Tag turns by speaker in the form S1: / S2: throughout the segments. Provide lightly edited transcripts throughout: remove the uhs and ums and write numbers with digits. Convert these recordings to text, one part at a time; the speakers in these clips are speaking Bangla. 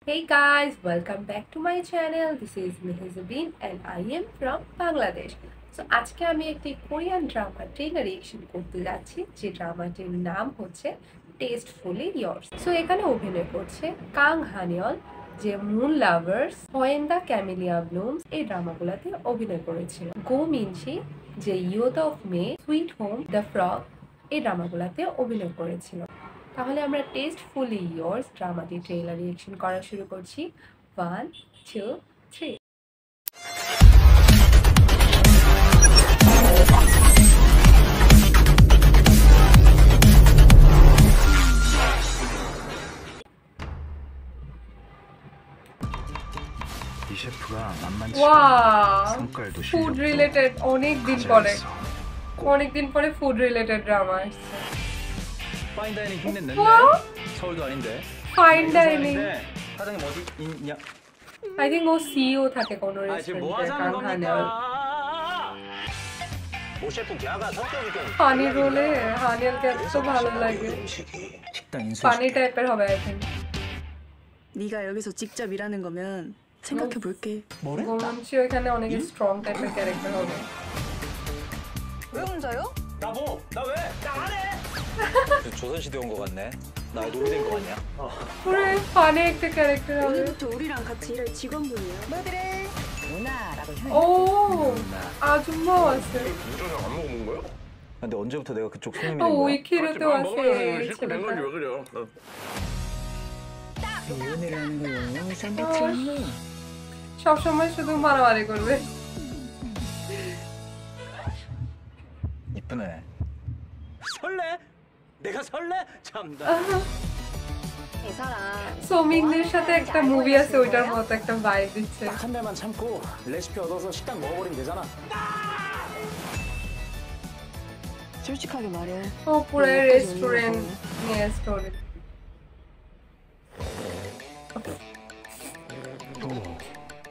S1: Hey guys, welcome back to my channel. This is Mehezabin and I am from Bangladesh. So আজকে আমি একটি কোরিয়ান ড্রামা ট্রেলার রিঅ্যাকশন করতে যাচ্ছি, যে ড্রামাটির নাম হচ্ছে টেস্টফুলি ইয়ার্স। সো এখানে অভিনয় করছে কাং হানিয়ল, যে moon lovers, when the camellia blooms এই ড্রামাগুলোতে অভিনয় করেছিল। গো মিনশি, যে youth of May, sweet home, the frog এই ড্রামাগুলোতে অভিনয় করেছিল। তাহলে আমরা টেস্টফুলি ইয়ার্স ড্রামাটি ট্রেলার রিঅ্যাকশন করা শুরু করছি। 1 2 3।
S2: 이 셰프가 만만치
S1: ওয়া
S2: 않아. 성깔도
S1: ফুড
S2: 실력도
S1: রিলেটেড অনেকদিন পরে ফুড রিলেটেড ড্রামা আসছে।
S3: 파인다이닝 흉냈는데
S1: 와?
S3: 서울도 아닌데
S1: ফাইন
S3: 회사
S1: ডাইনিং,
S3: 아닌데 사장님 어디 있냐?
S1: আই থিঙ্ক ও সিইও থাকে কোনো
S3: 아 지금 뭐
S1: রেস্টুরেন্টে।
S3: 하자는
S1: কাং হানিয়ল
S4: 오 셰프 걔가 성격이 좀
S1: ফানি রোলে হানিয়লকে এত ভালো লাগে।
S4: 음식이
S2: 식당 인수
S1: ফানি টাইপের হবে আই থিঙ্ক।
S5: 네가 여기서 직접 일하는 거면 생각해 볼게.
S1: গোমনচি এখানে অনেক স্ট্রং টাইপের ক্যারেক্টার হবে।
S5: 왜 혼자요?
S4: 나보 나 왜? 나 안 해.
S3: 조선시대 온 거 같네. 나 노비된 거 같냐?
S1: পুরো ফানি একটা ক্যারেক্টার হবে।
S5: 오늘부터 우리랑 같이 일할 직원분이에요. 뭐들을 누나라고
S1: 오 아줌마 왔어요.
S4: 이전에 안 먹어본 거야?
S3: 근데 언제부터 내가 그쪽 손님이
S1: 어
S3: 된 거야?
S1: 위키르도
S4: 밥
S1: 왔어요.
S4: 먹으려고 식구 된 건지 왜 그래요?
S5: 연애를 하는 거예요.
S1: 어.
S5: 샌드위치
S1: সবসময় শুধু মারামারি করবে।
S3: 이쁘네.
S4: 설레? 내가 설레? 참나.
S5: 이 사람
S1: সোমিনদের সাথে একটা মুভি আছে, ওইটার মতো একটা ভাইব দিচ্ছে।
S4: 한 달만 참고 레시피 얻어서 식당 먹어버리면 되잖아.
S5: 솔직하게 말해.
S1: ও পুরো রেস্টুরেন্ট নিয়ে স্টোরি।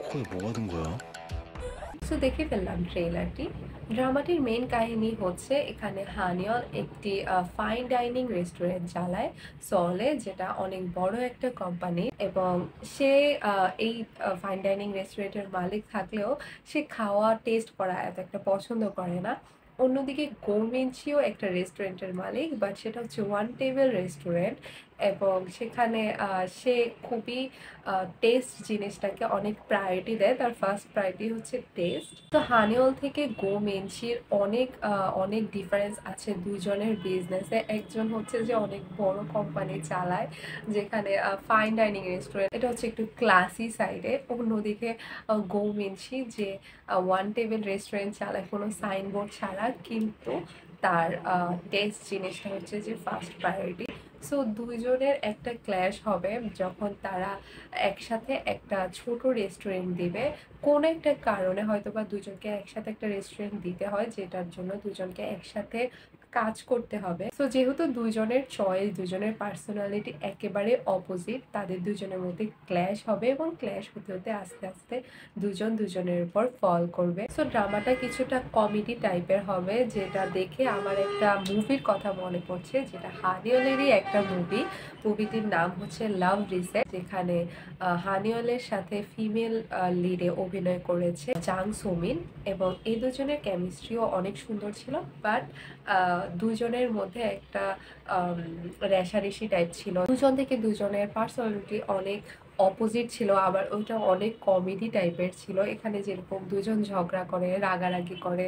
S2: 코에 뭐가 든 거야?
S1: সো দেখে ফেললাম ট্রেলারটি। ড্রামাটির মেইন কাহিনী হচ্ছে এখানে হানিয়ল একটি ফাইন ডাইনিং রেস্টুরেন্ট চালায় সলে, যেটা অনেক বড় একটা কোম্পানি, এবং সে এই ফাইন ডাইনিং রেস্টুরেন্টের মালিক থাকলেও সে খাওয়া টেস্ট করা এত একটা পছন্দ করে না। অন্যদিকে গোমেনচিও একটা রেস্টুরেন্টের মালিক, বাট সেটা হচ্ছে ওয়ান টেবিল রেস্টুরেন্ট, এবং সেখানে সে খুবই টেস্ট জিনিসটাকে অনেক প্রায়োরিটি দেয়। তার ফার্স্ট প্রায়োরিটি হচ্ছে টেস্ট। তো হানিওল থেকে গোমেনচির অনেক ডিফারেন্স আছে দুজনের বিজনেসে। একজন হচ্ছে যে অনেক বড় কোম্পানি চালায়, যেখানে ফাইন ডাইনিং রেস্টুরেন্ট, এটা হচ্ছে একটু ক্লাসি সাইডে। অন্যদিকে গোমেনচি যে ওয়ান টেবিল রেস্টুরেন্ট চালায় কোনো সাইনবোর্ড ছাড়া, কিন্তু তার টেস্ট জিনিসটা হচ্ছে যে ফার্স্ট প্রায়োরিটি। সো দুইজনের একটা ক্ল্যাশ হবে যখন তারা একসাথে একটা ছোট রেস্টুরেন্ট দিবে। কোনো একটা কারণে হয়তো বা দুজনকে একসাথে একটা রেস্টুরেন্ট দিতে হয়, যেটার জন্য দুজনকে একসাথে কাজ করতে হবে। সো যেহেতু দুজনের চয়েস, দুজনের পার্সোনালিটি একেবারে অপোজিট, তাদের দুজনের মধ্যে ক্ল্যাশ হবে, এবং ক্ল্যাশ হতে হতে আস্তে আস্তে দুজন দুজনের উপর ফল করবে। সো ড্রামাটা কিছুটা কমেডি টাইপের হবে, যেটা দেখে আমার একটা মুভির কথা মনে পড়ছে, যেটা হানিওলেরই একটা মুভিটির নাম হচ্ছে লাভ রিসেট, যেখানে হানিওলের সাথে ফিমেল লিডে অভিনয় করেছে জাং সোমিন, এবং এই দুজনের কেমিস্ট্রিও অনেক সুন্দর ছিল। বাট দুজনের মধ্যে একটা রেষারেষি টাইপ ছিল, দুজন থেকে দুজনের পার্সোনালিটি অনেক অপোজিট ছিল। আবার ওইটা অনেক কমেডি টাইপের ছিল, এখানে যেরকম দুজন ঝগড়া করে, রাগারাগি করে,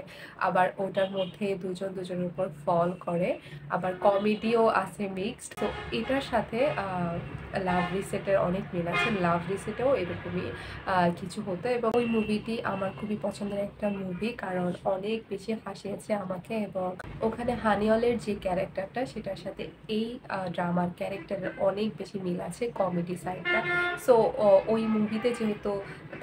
S1: আবার ওটার মধ্যে দুজন দুজনের উপর ফল করে, আবার কমেডিও আছে মিক্সড। তো এটার সাথে লাভ রিসেটের অনেক মিল আছে। লাভ রিসেটেও এরকমই কিছু হতো, এবং ওই মুভিটি আমার খুবই পছন্দের একটা মুভি, কারণ অনেক বেশি হাসিয়েছে আমাকে, এবং ওখানে হানিয়লের যে ক্যারেক্টারটা, সেটার সাথে এই ড্রামার ক্যারেক্টারের অনেক বেশি মিল আছে কমেডি সাইডটা। সো ওই মুভিতে যেহেতু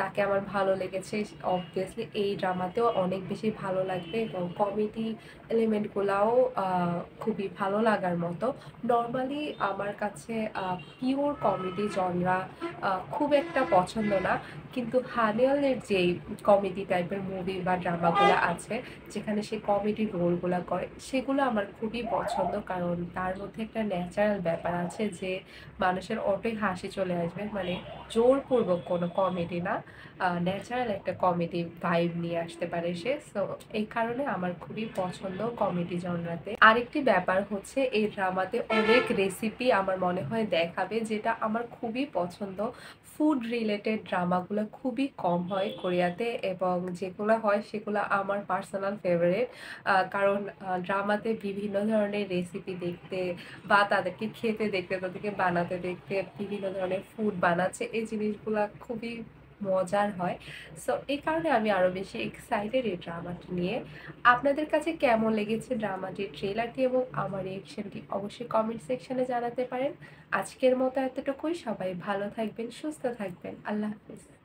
S1: তাকে আমার ভালো লেগেছে, অবভিয়াসলি এই ড্রামাতেও অনেক বেশি ভালো লাগবে, এবং কমেডি এলিমেন্টগুলাও খুবই ভালো লাগার মতো। নর্মালি আমার কাছে পিওর কমেডি জনরা খুব একটা পছন্দ না, কিন্তু হানিয়লের যেই কমেডি টাইপের মুভি বা ড্রামাগুলো আছে, যেখানে সে কমেডি রোলগুলো করে, সেগুলো আমার খুবই পছন্দ, কারণ তার মধ্যে একটা ন্যাচারাল ব্যাপার আছে যে মানুষের অটোই হাসি চলে আসবে। মানে জোরপূর্বক কোনো কমেডি না, ন্যাচারাল একটা কমেডি ভাইব নিয়ে আসতে পারে সে। সো এই কারণে আমার খুবই পছন্দ কমেডি জনরাতে। আরেকটি ব্যাপার হচ্ছে এই ড্রামাতে অনেক রেসিপি আমার মনে হয় দেখাবে, যেটা আমার খুবই পছন্দ। ফুড রিলেটেড ড্রামাগুলো খুবই কম হয় কোরিয়াতে, এবং যেগুলো হয় সেগুলো আমার পার্সোনাল ফেভারিট। কারণ ড্রামাতে বিভিন্ন ধরনের রেসিপি দেখতে বা তাদেরকে খেতে দেখতে, তাদেরকে বানাতে দেখতে, বিভিন্ন ধরনের ফুড বানাচ্ছে, এই জিনিসগুলা খুবই মজার হয়। সো এই কারণে আমি আরো বেশি এক্সাইটেড এই ড্রামাটি নিয়ে। আপনাদের কাছে কেমন লেগেছে ড্রামাটির ট্রেলারটি এবং আমার রিঅ্যাকশনটি অবশ্যই কমেন্ট সেকশনে জানাতে পারেন। আজকের মতো এতটুকুই। সবাই ভালো থাকবেন, সুস্থ থাকবেন। আল্লাহ হাফেজ।